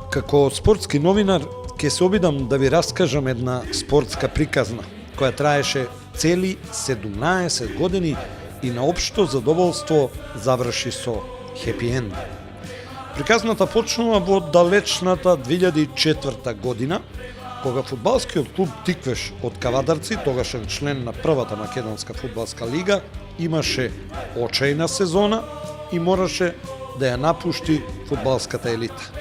Како спортски новинар, ќе се обидам да ви раскажам една спортска приказна, која траеше цели 17 години и на општо задоволство заврши со хепи енд. Приказната почнува во далечната 2004 година, кога фудбалскиот клуб Тиквеш од Кавадарци, тогашен член на првата македонска фудбалска лига, имаше очајна сезона и мораше да ја напушти фудбалската елита.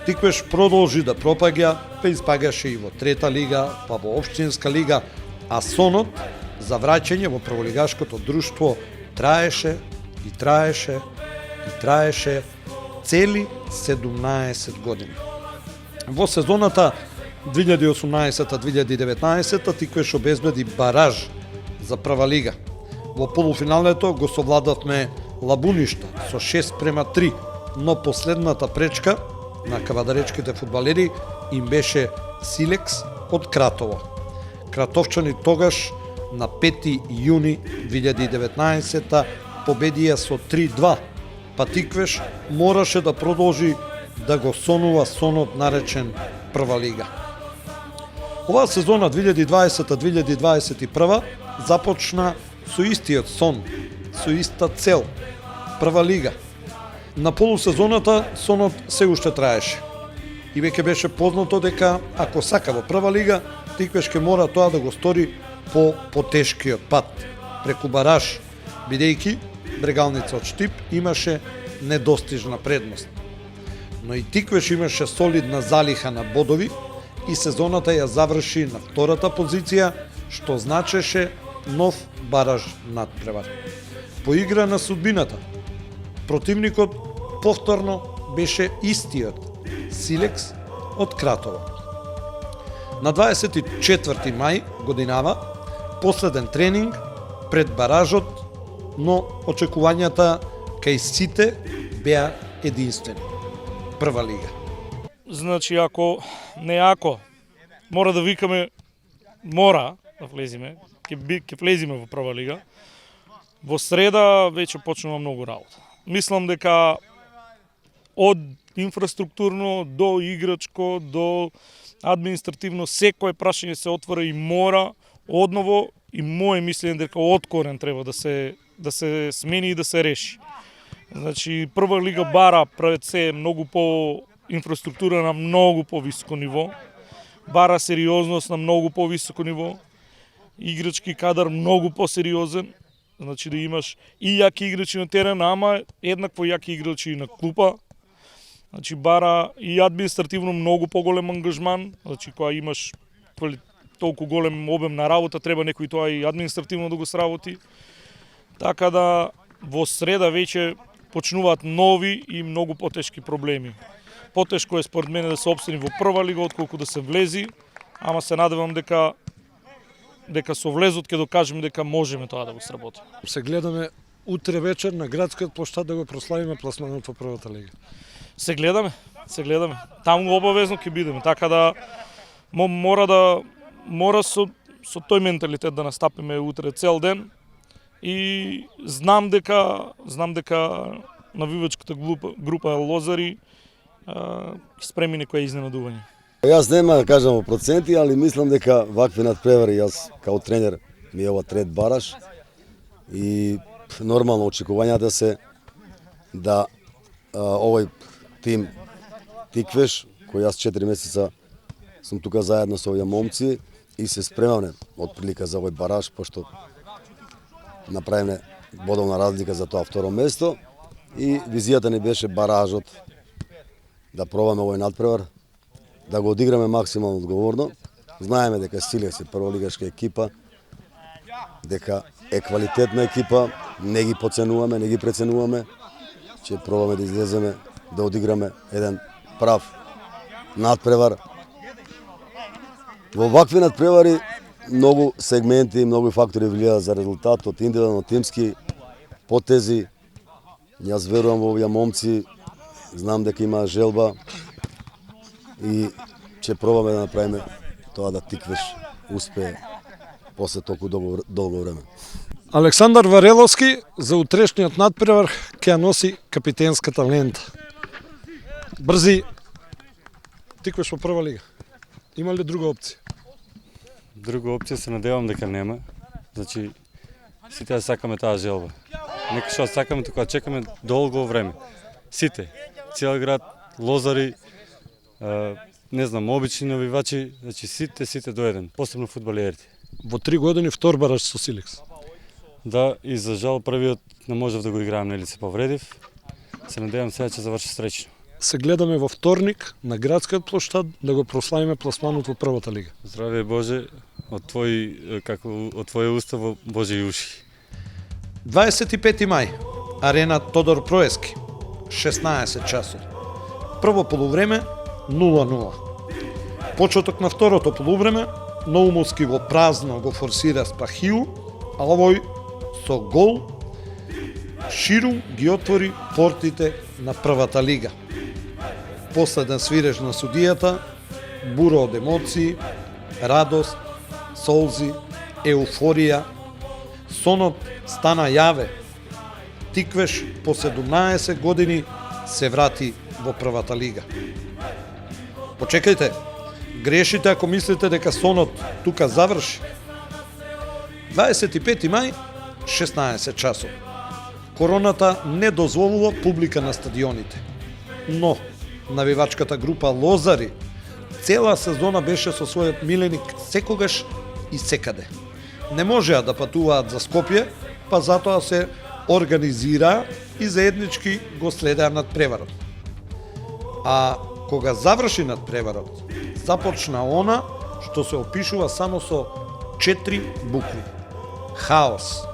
Тиквеш продолжи да пропаѓа, па испагаше и во трета лига, па во општинска лига, а сонот за враќање во прволигашкото друштво траеше и траеше и траеше цели 17 години. Во сезоната 2018-2019 Тиквеш обезбеди бараж за прва лига. Во полуфиналето го совладавме Лабуништа со 6:3, но последната пречка на кавадаречките фудбалери им беше Силекс од Кратово. Кратовчани тогаш на 5 јуни 2019 победија со 3:2, па Тиквеш мораше да продолжи да го сонува сонот наречен прва лига. Оваа сезона 2020-2021 започна со истиот сон, со иста цел, прва лига. На полусезоната сонот се уште траеше. И веќе беше познато дека ако сака во прва лига, Тиквеш ке мора тоа да го стори по потешкиот пат, преку бараж, бидејќи Брегалница од Штип имаше недостижна предност. Но и Тиквеш имаше солидна залиха на бодови и сезоната ја заврши на втората позиција, што значеше нов бараж надпревар. По игра на судбината, противникот повторно беше истиот, Силекс од Кратово. На 24 мај годинава, последен тренинг пред баражот, но очекувањата кај сите беа единствени. Прва лига. Значи, ако мора да викаме, мора да влезиме, ќе влезиме во прва лига, во среда веќе почнува многу работа. Мислам дека од инфраструктурно до играчко, до административно, секое прашање се отвора и мора одново, и моје мислење дека од корен треба да се смени и да се реши. Значи, прва лига бара пред се многу по инфраструктура на многу повисоко ниво, бара сериозност на многу повисоко ниво, играчки кадар многу посериозен, значи да имаш и јаки играчи на терен, ама еднакво јаки играчи и на клупа. Значи бара и административно многу поголем ангажман, значи кога имаш толку голем обем на работа, треба некој тоа и административно да го сработи. Така да во среда веќе почнуваат нови и многу потешки проблеми. Потешко е според мене да се опстани во прва лига отколку да се влези, ама се надевам дека со влезот ќе докажеме дека можеме тоа да го сработиме. Се гледаме утре вечер на градскиот площад да го прославиме пласманот во првата лига. Се гледаме. Таму обавезно ќе бидеме, така да мора со тој менталитет да настапиме утре цел ден и знам дека навивачката група Лозари спремени кој изненадување. Јас нема да кажам во проценти, али мислам дека вакви надпревари, јас као тренер ми е ова трет бараш и нормално очекувањата се да овој тим Тиквеш, кој јас 4 месеца сум тука заедно со овие момци и се спремаме од прилика за овој бараш, пошто направиме бодовна разлика за тоа второ место и визијата ни беше баражот, да пробаме овој надпревар, да го одиграме максимално одговорно. Знаеме дека Силекс е прволигашка екипа, дека е квалитетна екипа, не ги подценуваме, не ги преценуваме, ќе пробаме да излеземе, да одиграме еден прав надпревар Во вакви надпревари многу сегменти, многу фактори влијаат за резултатот, индивидуално, тимски, потези. Јас верувам во овие момци, знам дека има желба и ќе пробаме да направиме тоа да Тиквеш успее после толку долго време. Александар Вареловски за утрешниот надпревар ќе ја носи капитенската лента. Брзи, Тиквеш во прва лига. Има ли друга опција? Друга опција се надевам дека нема. Значи, сите да сакаме таа желба. Нека што сакаме, тука чекаме долго време. Сите, цел град, лозари, не знам, обични навивачи, значи сите до еден, посебно фудбалерите. Во 3 години втор бараш со Силекс. Да, и за жал првиот не можев да го играам, нели се повредив. Се надевам сега ќе заврши среќно. Се гледаме во вторник на градскиот плоштад да го прославиме пласманот во првата лига. Здраве Боже, од твој уста во Божи уши. 25 мај, арена Тодор Проески, 16 часот. Прво полувреме 0-0. Почеток на второто полувреме, Наумовски во празно го форсира Спахиу, а овој со гол Ширу ги отвори портите на првата лига. Последен свиреж на судијата, бура од емоции, радост, солзи, еуфорија. Сонот стана јаве. Тиквеш по 17 години се врати во првата лига. Почекајте, грешите ако мислите дека сонот тука заврши. 25 мај, 16 часот. Короната не дозволува публика на стадионите. Но навивачката група Лозари цела сезона беше со својот миленик секогаш и секаде. Не можеа да патуваат за Скопје, па затоа се организираа и заеднички го следеа надпреварот. А кога заврши надпреварот, започна она што се опишува само со 4 букви. Хаос.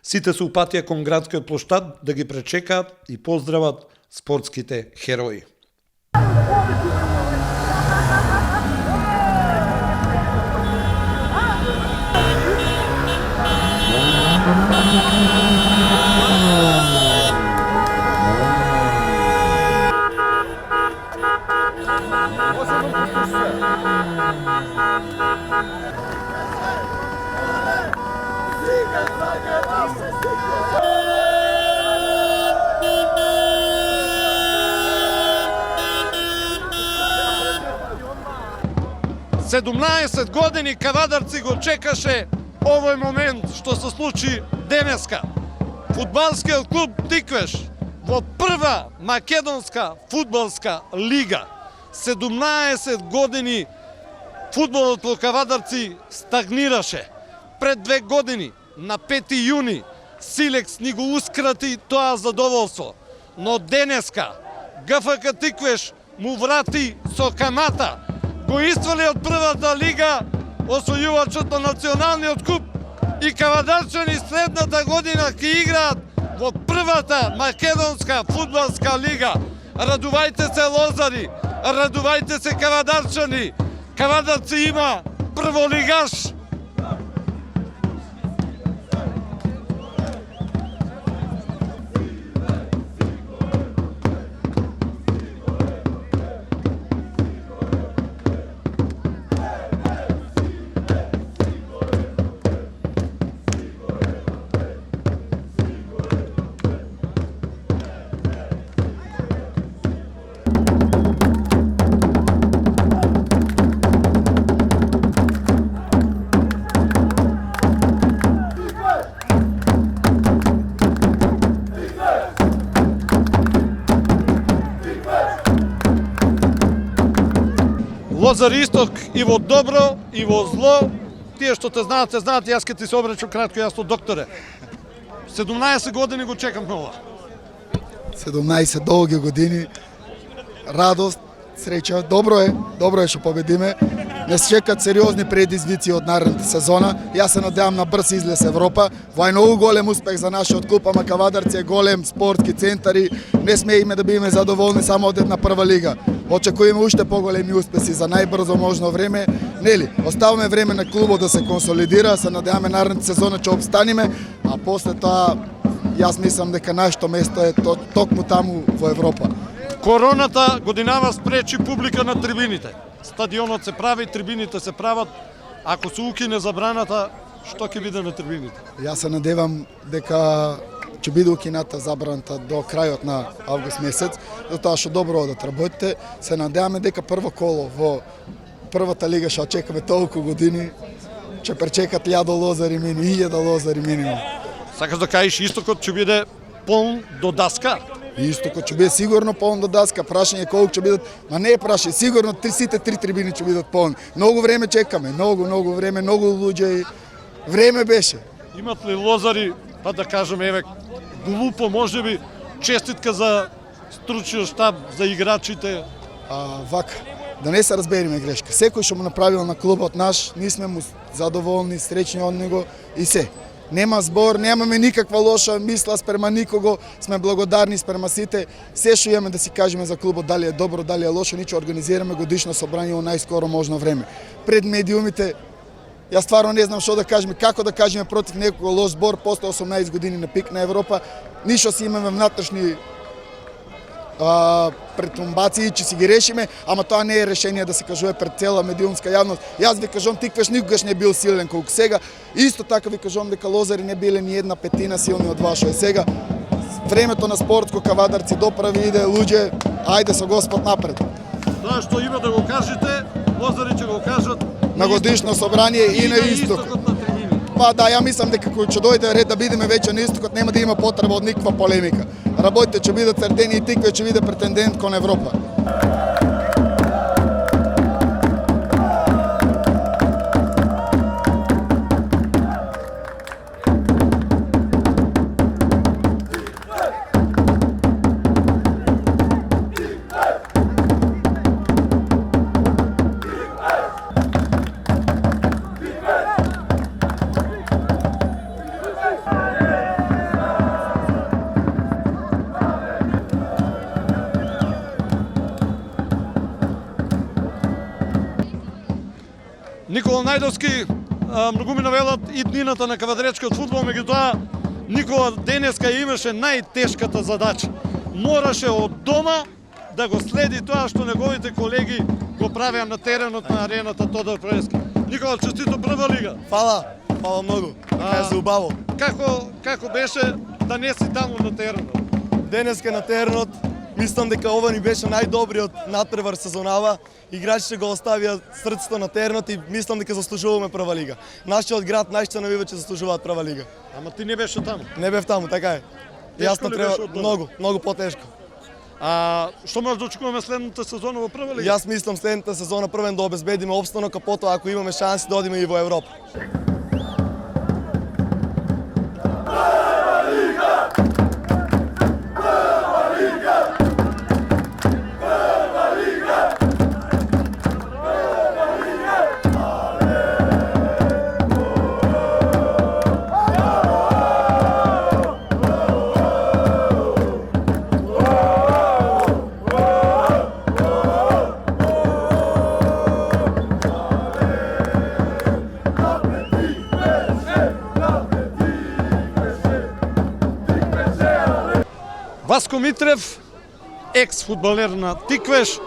Сите се упатија кон градскиот плоштад да ги пречекаат и поздрават спортските херои. Седумнаесет години Кавадарци го чекаше овој момент што се случи денеска. Фудбалскиот клуб Тиквеш во прва македонска фудбалска лига. 17 години фудбалот во Кавадарци стагнираше. Пред 2 години, на 5 јуни, Силекс ни го ускрати тоа задоволство. Но денеска ГФК Тиквеш му врати со камата. Го извели од првата лига освојувачот на националниот куп и Кавадарчани следната година ќе играат во првата македонска фудбалска лига. Радувајте се Лозари, радувајте се Кавадарчани. Кавадарци има прволигаш. Лозар Исток и во добро, и во зло. Тие што те знаат, јас ке ти се обречам кратко, јас сум докторе. 17 години го чекам ова. 17 долги години, радост, среќа, добро е што победиме. Не се чекат сериозни предизвици од наредната сезона. Јас се надевам на брз излез Европа. Во многу голем успех за нашиот клуб, ама Кавадарци е голем спортски центар и не смееме да бидеме задоволни само од една прва лига. очекуваме уште поголеми успеси за најбрзо можно време. Нели, оставаме време на клубот да се консолидира, се надеваме наредната сезона ќе обстаниме, а после тоа јас мислам дека нашето место е токму таму во Европа. Короната годинава спречи публика на трибините. Стадионот се прави, трибините се прават. Ако се укине забраната, што ќе биде на трибините? Јас се надевам дека ќе биде укината забраната до крајот на август месец, затоа што добро одат работите. Се надеваме дека прво коло во првата лига што чекаме толку години, ќе пречекат 1000 лозари минимум, 1000 лозари минимум. Сакаш да кажеш истокот ќе биде полн до даска? Истокот ќе биде сигурно полн до даска, прашање колку ќе бидат, ма не е прашање, сигурно сите три трибини ќе бидат полни. Многу време чекаме, многу време, многу луѓе и време беше. Имат ли лозари, па да кажеме, еве, глупо можеби, честитка за стручниот штаб, за играчите? Вака, да не се разбериме грешка. Секој што му направил на клубот наш, ние сме му задоволни, среќни од него и се. Нема збор, немаме никаква лоша мисла спрема никого, сме благодарни спрема сите. Се што имаме да си кажеме за клубот, дали е добро, дали е лошо, ние ќе организираме годишно собрание во најскоро можно време. Пред медиумите, јас стварно не знам што да кажеме, како да кажеме против некој лош збор после 18 години на пик на Европа. Ништо си имаме внатрешни претумбации, че си ги решиме, ама тоа не е решение да се кажува пред цела медиумска јавност. Јас ви кажувам, Тиквеш никогаш не бил силен колку сега. Исто така ви кажувам дека лозари не биле ни една петина силни од вашо е сега. Времето на спортско кавадарци доправи иде, луѓе, ајде со Господ напред. Тоа што има да го кажете, лозари ќе го кажат на годишно собрание и на истокот. Па да, ја мислам дека кога ќе дојде ред да бидеме веќе на истокот, нема да има потреба од никаква полемика. Работите ќе бидат цртени и Тикве ќе биде претендент кон Европа. Никола Најдовски, многу ми навелат и днината на кавадаречкиот фудбал, меѓутоа Никола денеска имаше најтешката задача. Мораше од дома да го следи тоа што неговите колеги го правеа на теренот на арената Тодор Проески. Никола, честито прва лига. Фала многу. Така е за убаво. Како беше да не си таму на теренот? Денеска на теренот, мислам дека ова ни беше најдобриот надпревар сезонава. Играчите го оставија срцето на теренот и мислам дека заслужуваме прва лига. Нашиот град, нашите навивачи заслужуваат прва лига. Ама ти не беше таму. Не бев таму, така е. Јасно ли треба беше од дома? многу потешко. Што може да очекуваме следната сезона во прва лига? Јас мислам следната сезона првен да обезбедиме опстанок, а потоа ако имаме шанси да одиме и во Европа. Васко Митрев, екс-фудбалер на Тиквеш,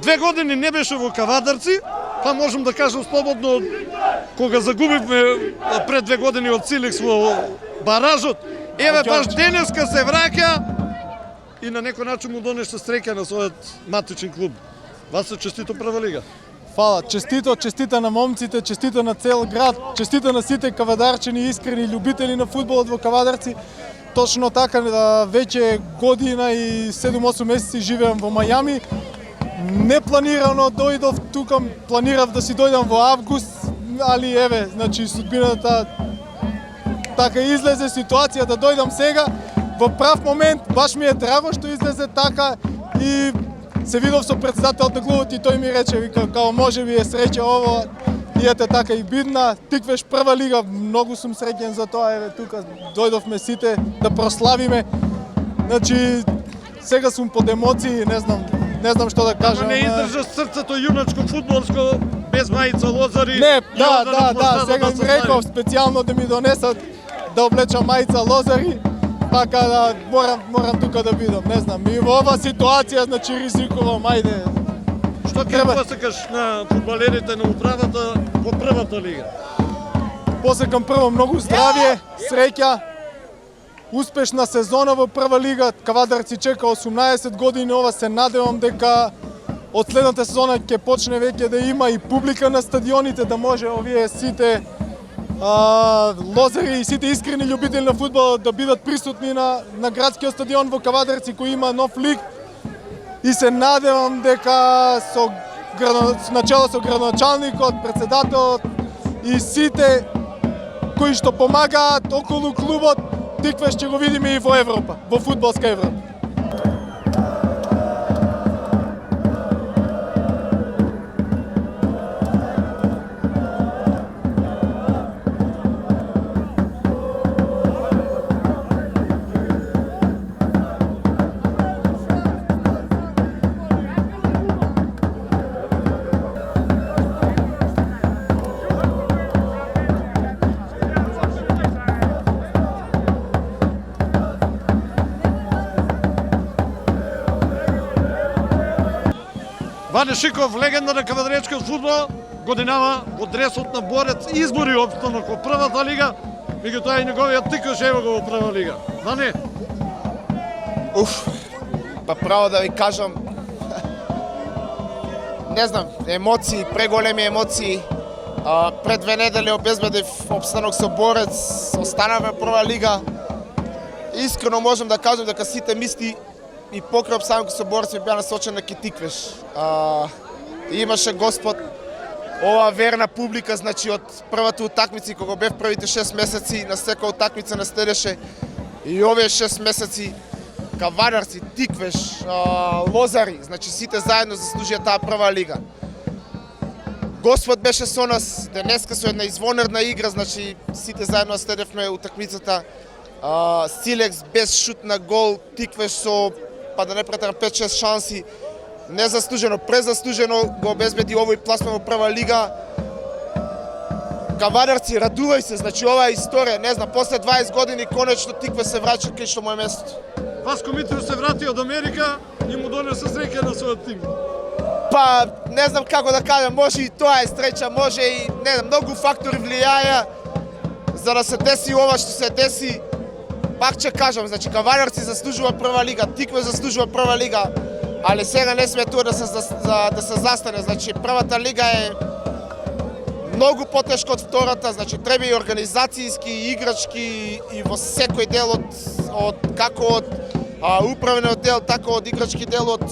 2 години не беше во Кавадарци, па можам да кажам слободно, кога загубивме пред 2 години од Силекс во баражот, еве баш денеска се враќа и на некој начин му донесе среќа на својот матичен клуб. Васо, честито прва лига. Фала, честито на момците, честито на цел град, честито на сите кавадарчани, искрени љубители на фудбалот во Кавадарци. Точно така, веќе година и 7-8 месеци живеам во Мајами. Непланирано дојдов тука, планирав да си дојдам во август, али еве, значи судбината така излезе ситуација да дојдам сега. Во прав момент, баш ми е драго што излезе така и се видов со претседателот на клубот и тој ми рече, вика, као може би е среќа ово, и ете така и бидна. Тиквеш прва лига, многу сум среќен за тоа, еве тука дојдовме сите да прославиме. Значи, сега сум под емоции, не знам што да кажам. Не издржа срцето јуначко фудбалско без мајца Лозари. Не, да, сега им реков специјално да ми донесат да облечам мајца Лозари, така да морам тука да бидам, не знам. И во ова ситуација, значи, ризикувам, ајде. Што ќе посекаш на фудбалерите на управата во првата лига? Посекам прво многу здравје, среќа, успешна сезона во прва лига. Кавадарци чека 18 години, ова се надевам дека од следната сезона ќе почне веќе да има и публика на стадионите, да може овие сите лозари и сите искрени љубители на фудбал да бидат присутни на градскиот стадион во Кавадарци кој има нов лиг. И се надевам дека начело со градоначалникот, председателот и сите кои што помагаат околу клубот, тиквеш ќе го видиме и во Европа, во фудбалска Европа. Ване Шиков, легенда на кавадаречкиот фудбал, годинава во дресот на борец избори опстанок во првата лига, меѓутоа и неговиот тикош ево го во прва лига. Ване? Па право да ви кажам, не знам, емоции, преголеми емоции. Пред 2 недели обезбедив опстанок со борец, останавме прва лига. Искрено можам да кажам дека сите мисли и покрај опстанокот со борец ми беа насочени на Китиквеш. Имаше Господ, ова верна публика, значи од првата утакмица кога бев првите 6 месеци, на секоја утакмица наследеше и овие 6 месеци Кавадарци, Тиквеш, Лозари, значи сите заедно заслужија таа прва лига. Господ беше со нас, денеска со една извонерна игра, значи сите заедно следевме утакмицата. Силекс без шут на гол, Тиквеш со, па да не претерам, 5-6 шанси. Незаслужено, презаслужено го обезбеди овој пласман во прва лига. Кавадарци, радувај се, значи ова е историја, не знам, после 20 години конечно Тиквеш се враќа кај што му е место. Васко Митров се врати од Америка и му донесе среќа на својот тим. Па, не знам како да кажам, може и тоа е среќа, може и, не знам, многу фактори влијаја за да се деси ова што се деси. Пак ќе кажам, значи Кавадарци заслужува прва лига, Тиквеш заслужува прва лига, али сега не сме тоа да се застане, значи првата лига е многу потешко од втората, значи треба и организацијски, и играчки, и во секој дел од како од управниот дел, така од играчки дел, од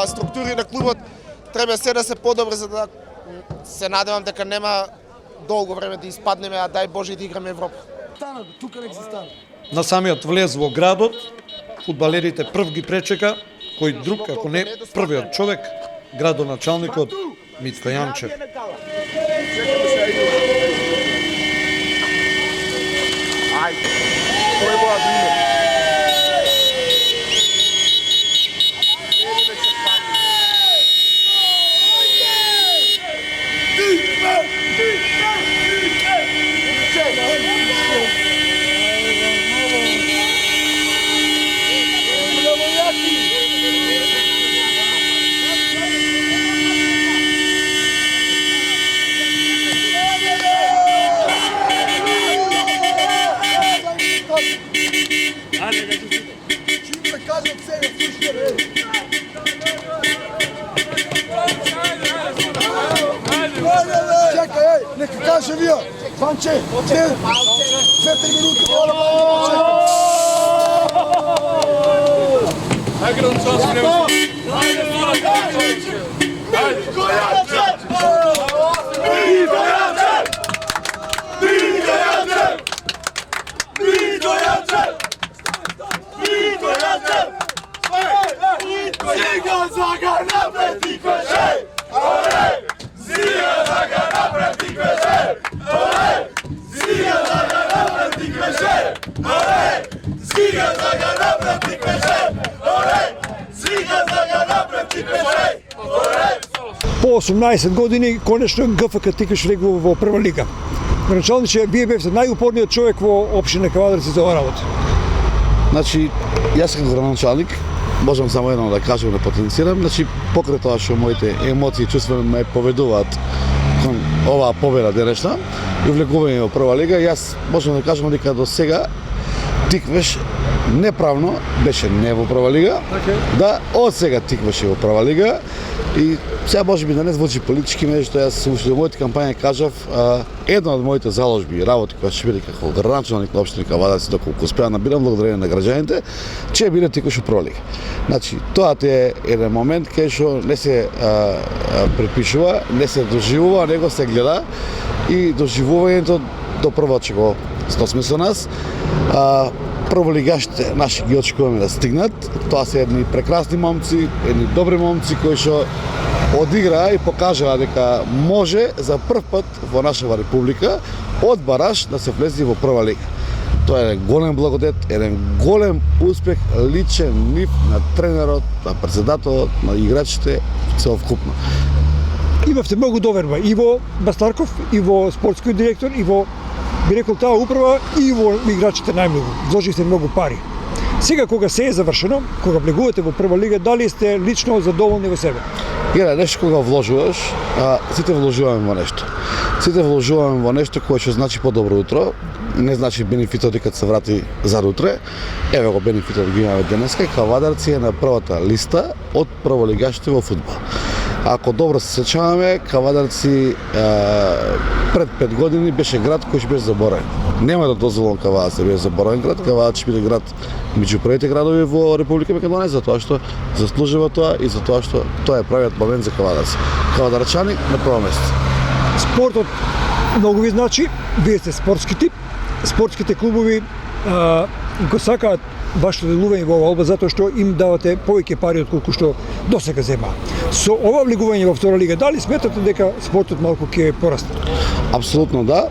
структури на клубот, треба се да се подобри, за да се надевам дека нема долго време да испаднеме, а дај Боже да играме Европа. На самиот влез во градот, фудбалерите прв ги пречека, кој друг, ако не првиот човек, градоначалникот Митко Јанчев. Нека каже вие, Ванче, 2-3 минути. Siga za ga napred, Tikveže! по 18 години конечно ГФК Тиквиш влегува во прва лига. Началниче, вие бевте најупорниот човек во општина Кавадарци за оваа работа. Значи, јас како градоначалник можам само едно да кажам, да потенцирам, значи покрај тоа што моите емоции и чувства ме поведуваат кон оваа победа денешна и влегување во прва лига, јас можам да кажам дека до сега Тиквеш неправно беше не во прва лига, да од сега Тиквеш е во прва лига и сега може би да не звучи политички, меѓутоа јас уште во моите кампања кажав една од моите заложби и работи која ќе биде како градоначалник на општина Кавадарци, доколку успеа да набирам благодарение на граѓаните, ќе биде Тиквеш во прва лига. Значи, тоа е еден момент кај што не се препишува, не се доживува, него се гледа и доживувањето до прво ќе го сносиме со нас. Прволигашите наши ги очекуваме да стигнат. Тоа се едни прекрасни момци, едни добри момци кои што одиграа и покажаа дека може за прв пат во нашава република од бараж да се влезе во прва лига. Тоа е еден голем благодет, еден голем успех, личен нив на тренерот, на председателот, на играчите целокупно. Имавте многу доверба и во Бастарков, и во спортскиот директор, и во би рекол таа управа, и во играчите најмногу. Вложивте многу пари. Сега кога се е завршено, кога влегувате во прва лига, дали сте лично задоволни во себе? Нешто кога вложуваш, сите вложуваме во нешто. Сите вложуваме во нешто кое што значи подобро утро, не значи бенефитот дека се врати за утре. Еве го бенефитот ги имаме денеска, Кавадарци е на првата листа од прволигашите во фудбал. Ако добро се сеќаваме, Кавадарци пред 5 години беше град кој ќе беше заборавен. Нема да дозволам Кавадарци да биде заборавен град, Кавадарци ќе биде град меѓу првите градови во Република Македонија, затоа што заслужува тоа и затоа што тоа е правиот момент за Кавадарци. Кавадарчани на прво место. Спортот многу ви значи, вие сте спортски тип, спортските клубови го сакаат вашето делување во оваа област затоа што им давате повеќе пари отколку што досега зема. Со ова влегување во втора лига, дали сметате дека спортот малку ќе порасне? Апсолутно да.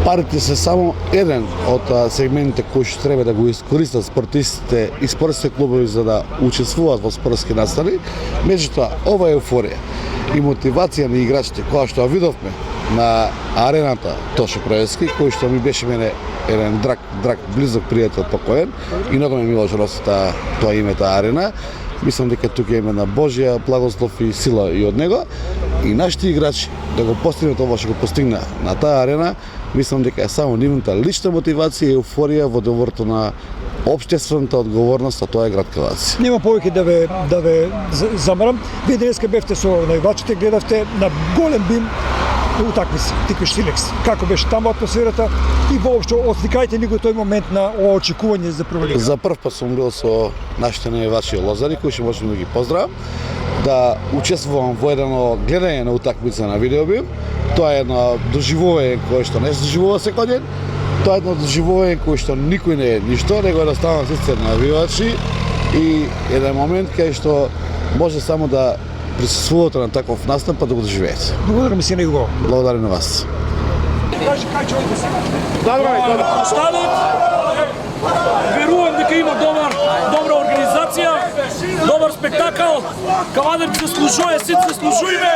Парите се само еден од сегментите кои што треба да го искористат спортистите и спортските клубови за да учествуваат во спортски настани. Меѓутоа, ова еуфорија и мотивација на играчите која што видовме на арената Тошо Проевски, кој што ми беше мене еден драг близок пријател покоен и многу ме мило што носи тоа име, таа арена. Мислам дека тука има на Божја благослов и сила и од него. И нашите играчи да го постигнат ова што го постигна на таа арена, мислам дека е само нивната лична мотивација и еуфорија во делото на општествената одговорност, а тоа е град Кавадарци. Нема повеќе да ве замарам. Вие денеска бевте со највачите, гледавте на голем бим утакмица, Тиквеш Силекс. Како беше таму атмосферата и воопшто осликајте ни го тој момент на очекување за прва лига. За прв пат сум бил со нашите највачи Лозари, кои ќе можам да ги поздравам, да учествувам во едно гледање на утакмица на видеобим. Тоа е едно доживување кое што не се доживува секој ден. Тоа е едно доживување кое што никој не е ништо, него едноставно се навивачи и еден момент кај што може само да присуствувате на таков настан па да го доживеете. Благодарам си него. Благодарам на вас. Станот, верувам дека има добра организација, добар спектакл. Кавадарци заслужува, сите заслужуваме.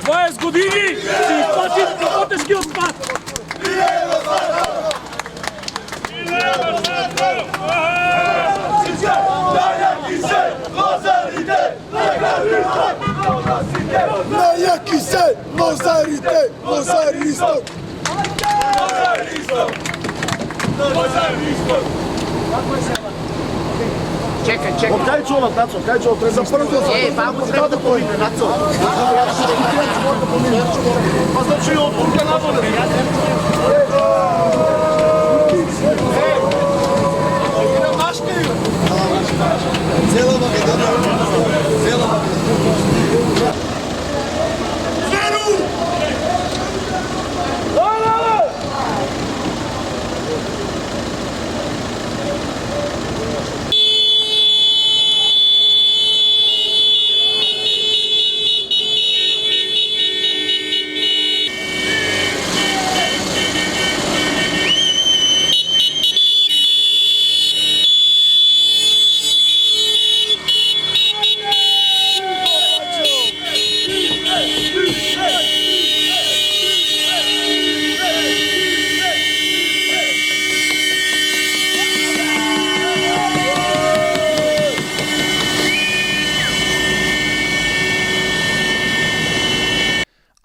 20 години се исплати работешкиот пат. Најаки се, Лозарите, Лозаристо! Чекај. Кај човек, Нацо, кај човек? За прво Ваму треба да помине, Нацо. Па значи од турка наводе. Цела Македонија.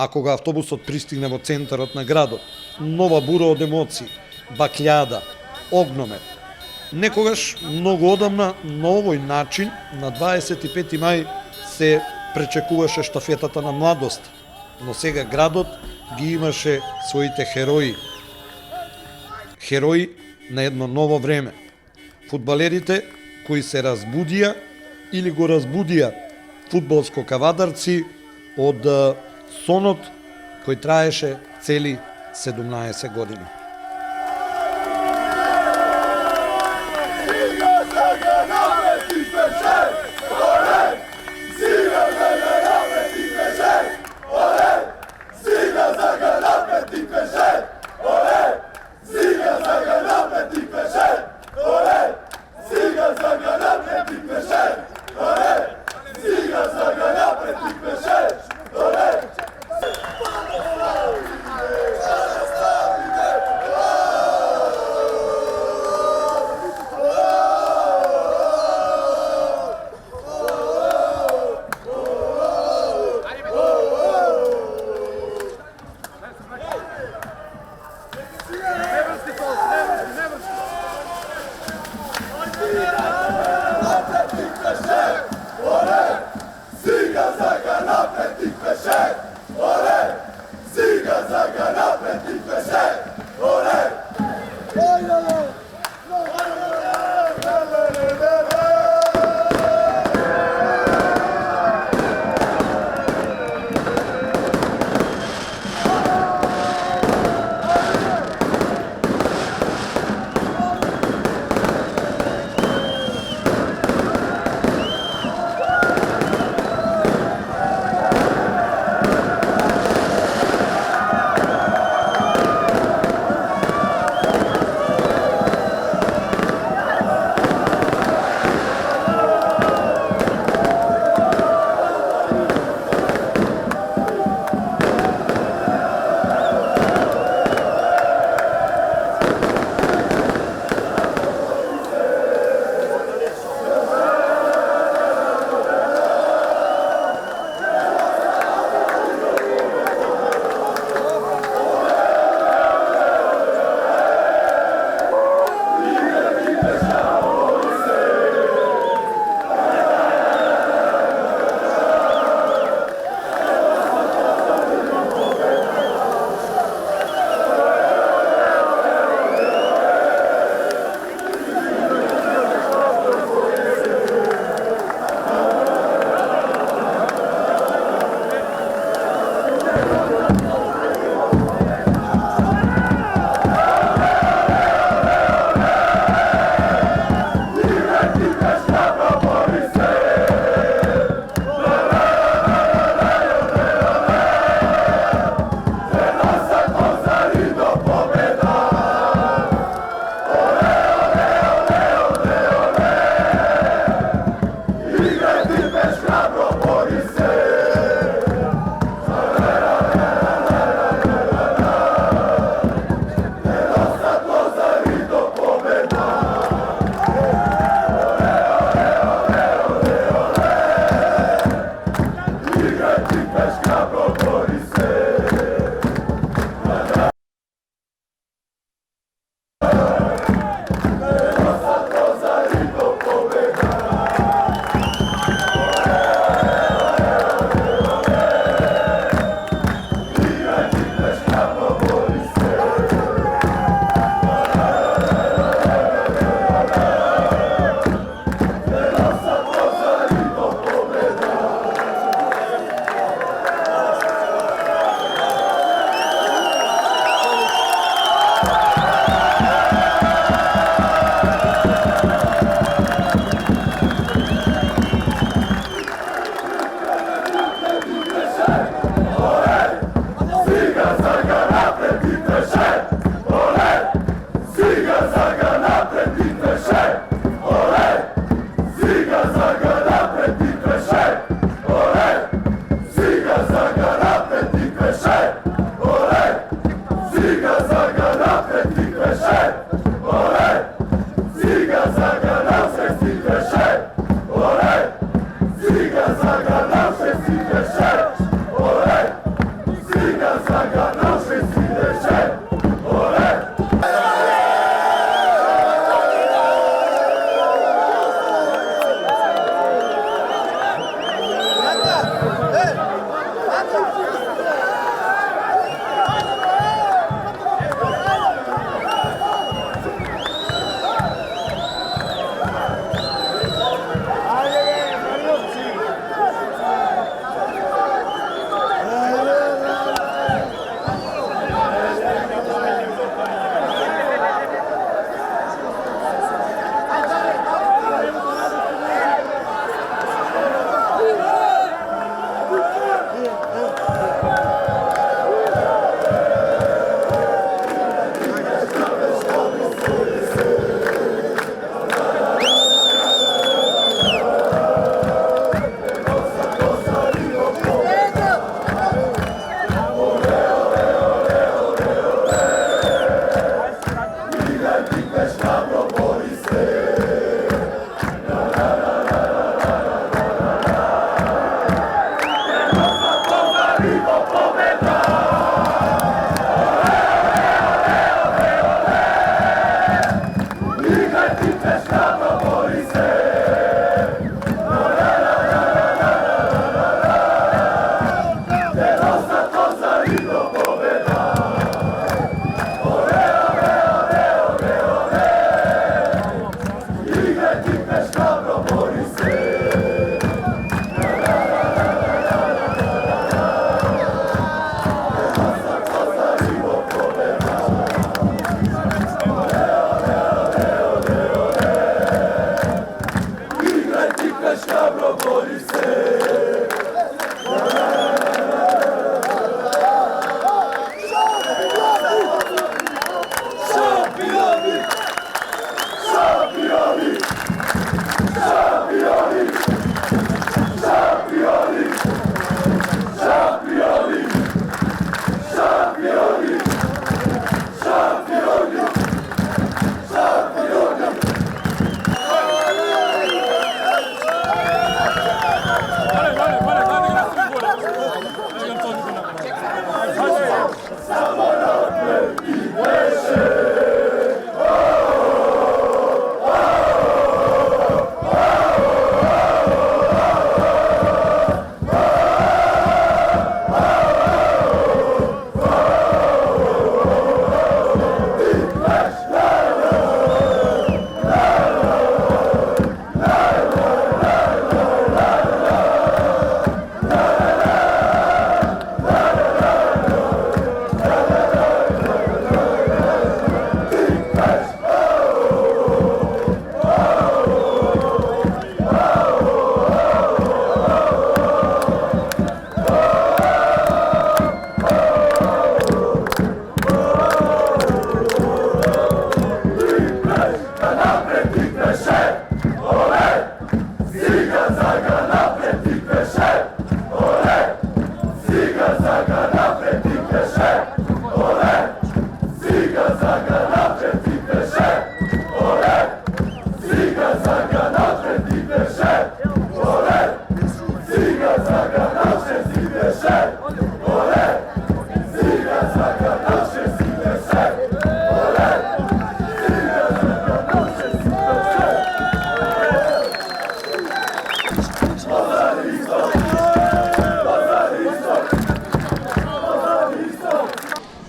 А кога автобусот пристигне во центарот на градот, нова бура од емоции, бакљада, огномет. Некогаш, многу одамна, на овој начин, на 25 мај, се пречекуваше штафетата на младост, но сега градот ги имаше своите херои. Херои на едно ново време. Фудбалерите кои се разбудија или го разбудија фудбалско кавадарци од сонот кој траеше цели 17 години.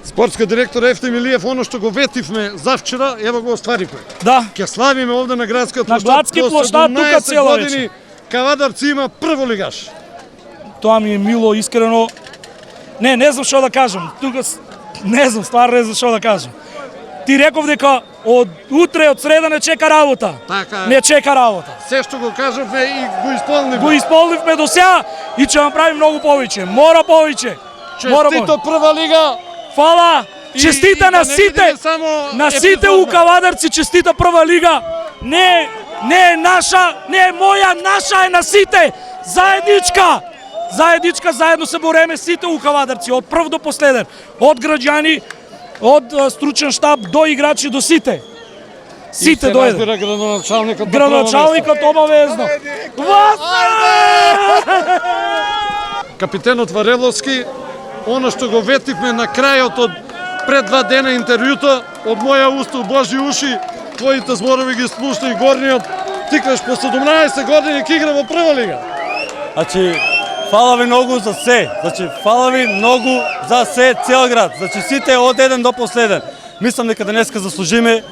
Спортска директор Ефтим Илиев, оно што го ветивме завчера, ево го остваривме. Да, Ќе славиме овде на градскиот На градски площад, тука цело години Кавадарци има прво лигаш. тоа ми е мило, искрено. Не знам што да кажам. Тука не знам, стварно не знам што да кажам. Ти реков дека од утре, од среда не чека работа. Така е. Не чека работа. Се што го кажавме и го исполнивме. Го исполнивме до сега и ќе направи многу повеќе. Мора повеќе. Честито прва лига. Фала! И Честита да на не сите! видиме само На сите епизодно. у Кавадарци честита прва лига! Не е наша, не е моја, наша е на сите! Заедничка! Заедничка, заедно се бореме сите у Кавадарци, од прв до последен. Од граѓани, од стручен штаб до играчи до сите. Сите И се дојде. разбира градоначалникот. на Градоначалникот обавезно. Капитенот Вареловски, оно што го ветивме на крајот од пред 2 дена интервјуто, од моја уста у Божи уши, твоите зборови ги слушна и горниот, тикаш по 17 години ке игра во прва лига. Значи, фала ви многу за се. Значи, фала ви многу за се цел град. Значи, сите од еден до последен. Мислам дека денеска заслужиме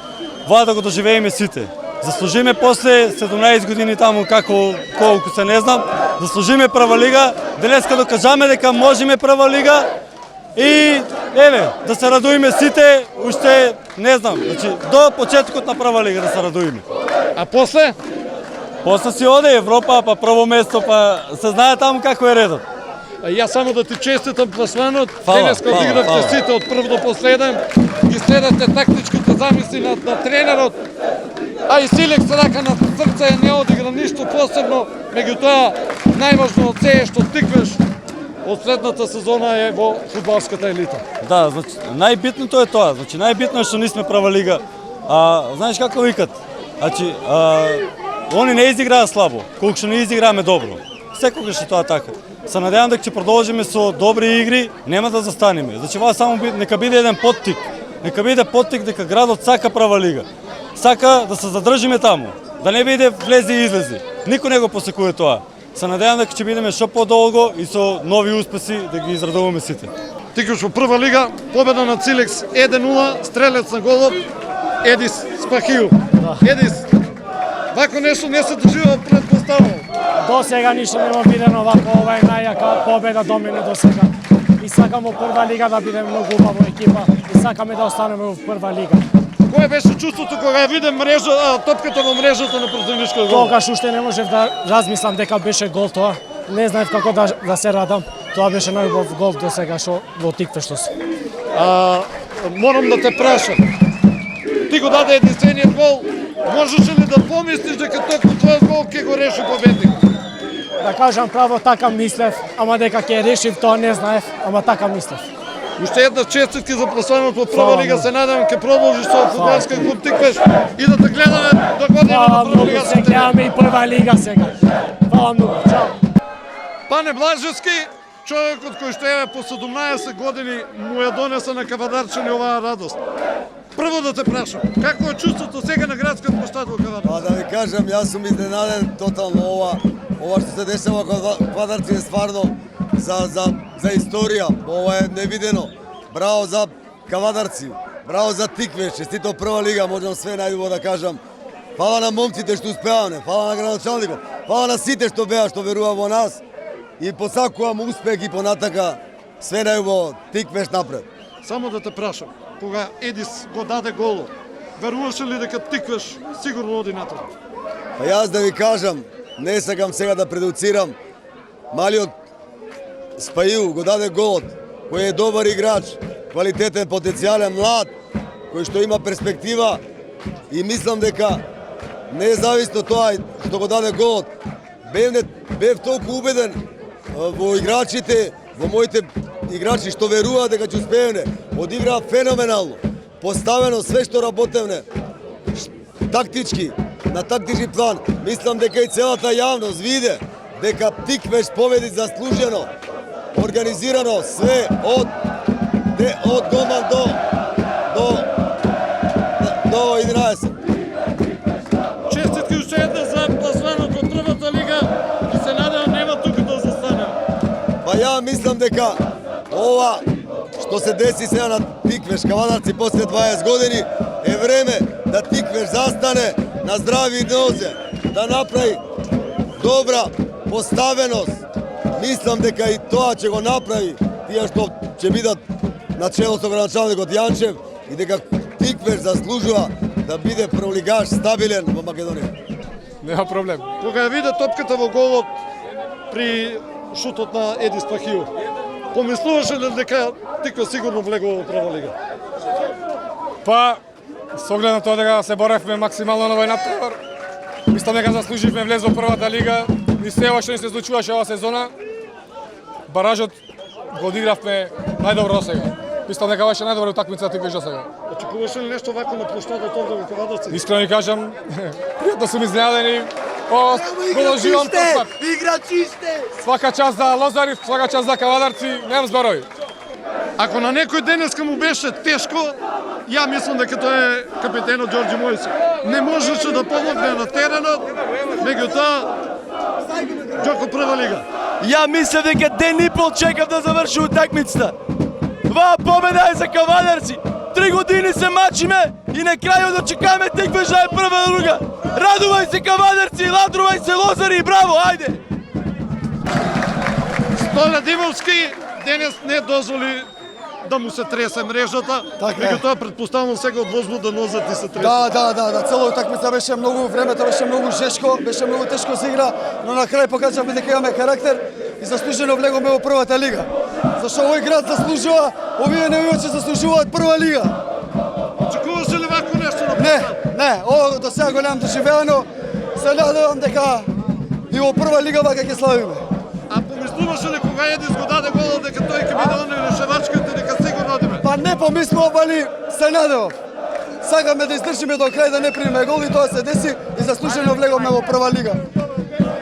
ова да го доживееме сите. Заслужиме после 17 години таму како колку се не знам, заслужиме прва лига. Денеска докажаме дека можеме прва лига. И еве, да се радуеме сите, уште не знам, значи до почетокот на прва лига да се радуеме. А после? После си оде Европа, па прво место, па се знае таму како е редот. Јас само да ти честитам пласманот. Фала, Денеска фала, одигравте фала. сите од прв до последен. Ги следате тактичките замисли на тренерот. А и Силекс рака на срце не одигра ништо посебно. Меѓутоа, најважно од се е што тиквеш од следната сезона е во фудбалската елита. Да, значи најбитното е тоа. Значи најбитно е што нисме прва лига. Знаеш како викат? Значи, они не изиграа слабо, колку што не изиграме добро. Секогаш е тоа така. Се надевам дека ќе продолжиме со добри игри, нема да застанеме. Значи ова само нека биде еден поттик. Нека биде поттик дека градот сака прва лига. Сака да се задржиме таму, да не биде влези и излези. Никој не го посекува тоа. Се надевам дека ќе бидеме што подолго и со нови успеси да ги израдуваме сите. Тикаш во прва лига, победа на Силекс 1-0, стрелец на голот Едис Спахију. Едис, вако нешто не се дожива предпоставено. До сега ништо нема видено вако, ова е најака победа до мене до сега. И сакаме во прва лига да бидеме многу убава екипа и сакаме да останеме во прва лига. Кое беше чувството кога виде топката во мрежата на противничкиот гол? Тогаш уште не можев да размислам дека беше гол тоа. Не знаев како да се радам. Тоа беше најубав гол до сега што во тиквештос. Морам да те прашам. Ти го даде единствениот гол. Можеше ли да помислиш дека токму твојот гол ќе го реши победник? Да кажам право, така мислев, ама дека ќе решив тоа не знаев, ама така мислев. Уште една честитки за пласманот во прва Фала лига, многу. се надевам ќе продолжиш со фудбалска клуб Тиквеш и да те гледаме до година Фала на прва многу, лига. се гледаме и прва лига сега. Фала многу, чао. Пане Блажевски, човекот кој што еве по 17 години му ја донесе на Кавадарчани оваа радост. Прво да те прашам, како е чувството сега на градскиот площад во Кавадар? Да ви кажам, јас сум изненаден тотално ова што се дешава во Квадарци е стварно за историја. Ова е невидено. Браво за Кавадарци, браво за Тиквеш, честито прва лига, можам све најубаво да кажам. Фала на момците што успеавме, фала на градоначалникот, фала на сите што беа, што верува во нас. И посакувам успех и понатака, све најубаво, Тиквеш напред. Само да те прашам, кога Едис го даде голот, веруваше ли дека Тиквеш сигурно оди натаму? Па јас да ви кажам, не сакам сега да предуцирам, малиот Спају го даде голот, кој е добар играч, квалитетен, потенцијален, млад, кој што има перспектива и мислам дека независно тоа што го даде голот, бев толку убеден во играчите, во моите играчи што веруваат дека ќе успееме. Одиграа феноменално. Поставено све што работевне. Тактички, на тактички план. Мислам дека и целата јавност виде дека Тиквеш победи заслужено. Организирано све од голман до 11. Честитки уште една за пласманот од првата лига и се надевам нема тука да застане. Па ја мислам дека ова што се деси сега на Тиквеш Кавадарци после 20 години е време да Тиквеш застане на здрави нозе, да направи добра поставеност. Мислам дека и тоа ќе го направи тие што ќе бидат на чело со градоначалникот Јанчев и дека Тиквеш заслужува да биде прволигаш стабилен во Македонија. Нема проблем. Кога ја виде топката во голот при шутот на Еди Спахио, помислуваше ли дека Тиквеш сигурно влегува во прва лига? Па, со оглед на тоа дека се боревме максимално на овој натпревар, мислам дека заслуживме влез во првата лига. Ни се ова што ни се случуваше оваа сезона, баражот го одигравме најдобро до сега. Мислам дека беше најдобра утакмица Тиквеш до сега. Очекуваше ли нешто вако на площадот овде во Кавадарци? Искрено ви кажам, пријатно сум изненаден го доживам тој пат. Играчисте! Свака част за Лозарев, свака част за Кавадарци, немам зборови. Ако на некој денеска му беше тешко, ја мислам дека тоа е капитенот Ѓорѓи Мојсиев. Не можеше да помогне на теренот, меѓутоа Ѓоко прва лига. Ја мислев дека ден и пол чекав да заврши утакмицата. Ваа победа е за Кавадарци. 3 години се мачиме и на крајот да чекаме Тиквеш да е прва лига. Радувај се Кавадарци, ладрувај се Лозари, браво, ајде! Столе Димовски денес не дозволи да му се тресе мрежата, меѓутоа претпоставувам сега од возбуда нозат и се тресе. Да, цело утакмица беше многу, времето беше многу жешко, беше многу тешко се игра, но на крај покажавме дека имаме карактер и заслужено влегоме во првата лига. Зашто овој град заслужува, овие навивачи заслужуваат прва лига. Очекуваше ли вако нешто на Не, ово до сега го немам доживеано, се надевам дека и во прва лига вака ќе славиме. А помислуваше ли кога Едис го даде голот дека тој ќе биде оној решавачката дека сигурно одиме? Па не помислував, али се надевам. Сакаме да издржиме до крај да не примеме гол и тоа се деси и заслужено влегоме во прва лига.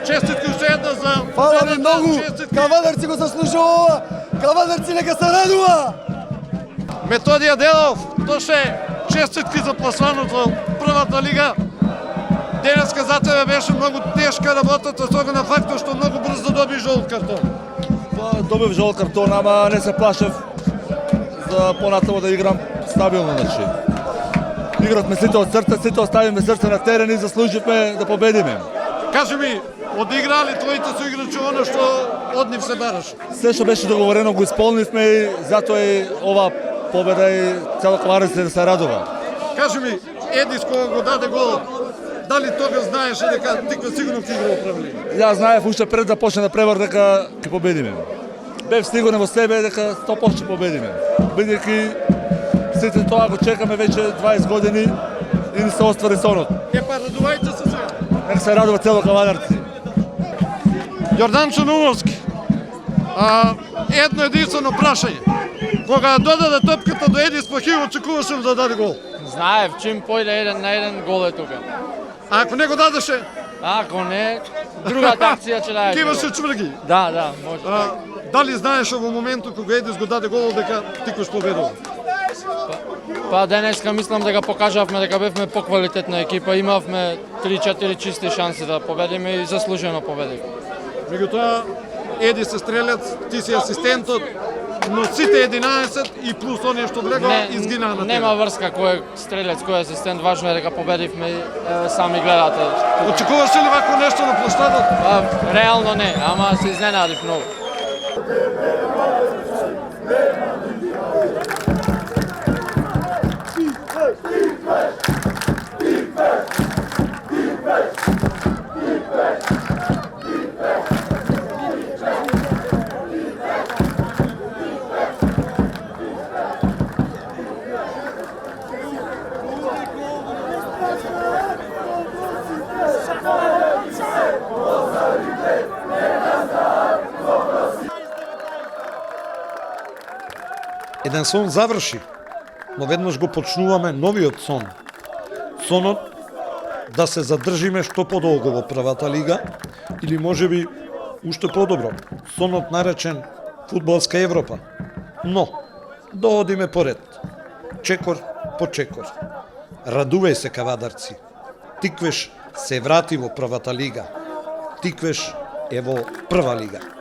Честитки уште една за... Фала ви многу, Кавадарци го заслужува ова, Кавадарци нека се радува! Методија Делов, тоше честитки за пласманот во првата лига. Денеска за тебе беше многу тешка работата, с оглед на фактот што многу брзо доби жолт картон. Добив жолт картон, ама не се плашев за понатаму да играм стабилно, значи. Игравме сите од срце, сите оставиме срце на терен и заслуживме да победиме. Кажи ми, одиграа ли твоите соиграчи оно што од нив се бараше? Се што беше договорено го исполнивме и затоа и ова победа и цела Кавадарци се радува. Кажи ми, Едис кога го даде голот, дали тога знаеше дека Тиквеш сигурно ќе игра во прва лига? Ја знаев уште пред да почне на превар дека ќе победиме. Бев сигурен во себе дека 100% ќе победиме. Бидејќи сите тоа го чекаме веќе 20 години и не се оствари сонот. Па радувајте се сега. Нека се радува цело Кавадарци. Јордан Чанумовски, едно единствено прашање. Кога ја додаде топката до Едис Спахио, очекуваше да даде гол? Знаев, чим појде 1-1 гол е тука. А ако не го дадеше? Ако не, другата акција ќе даде. Киваше чврги? Да, може. Дали знаеше во моментот кога Едис го даде гол дека Тиквеш победува? Па денеска мислам дека покажавме дека бевме поквалитетна екипа, имавме 3-4 чисти шанси да победиме и заслужено победиме. Меѓутоа, Едис е стрелец, ти си асистентот, но сите 11 и плюс оние што влегоа изгинаа на терен. Нема врска кој е стрелец, кој е асистент, важно е дека победивме и сами гледате. Очекуваш ли вако нешто на площадот? Реално не, ама се изненадив многу. Rosa, Еден сон заврши, но веднаш го почнуваме новиот сон. Сонот да се задржиме што подолго во првата лига, или можеби уште подобро, сонот наречен Фудбалска Европа. Но, да одиме поред, чекор по чекор. Радувај се, кавадарци. Тиквеш се врати во првата лига. Тиквеш е во прва лига.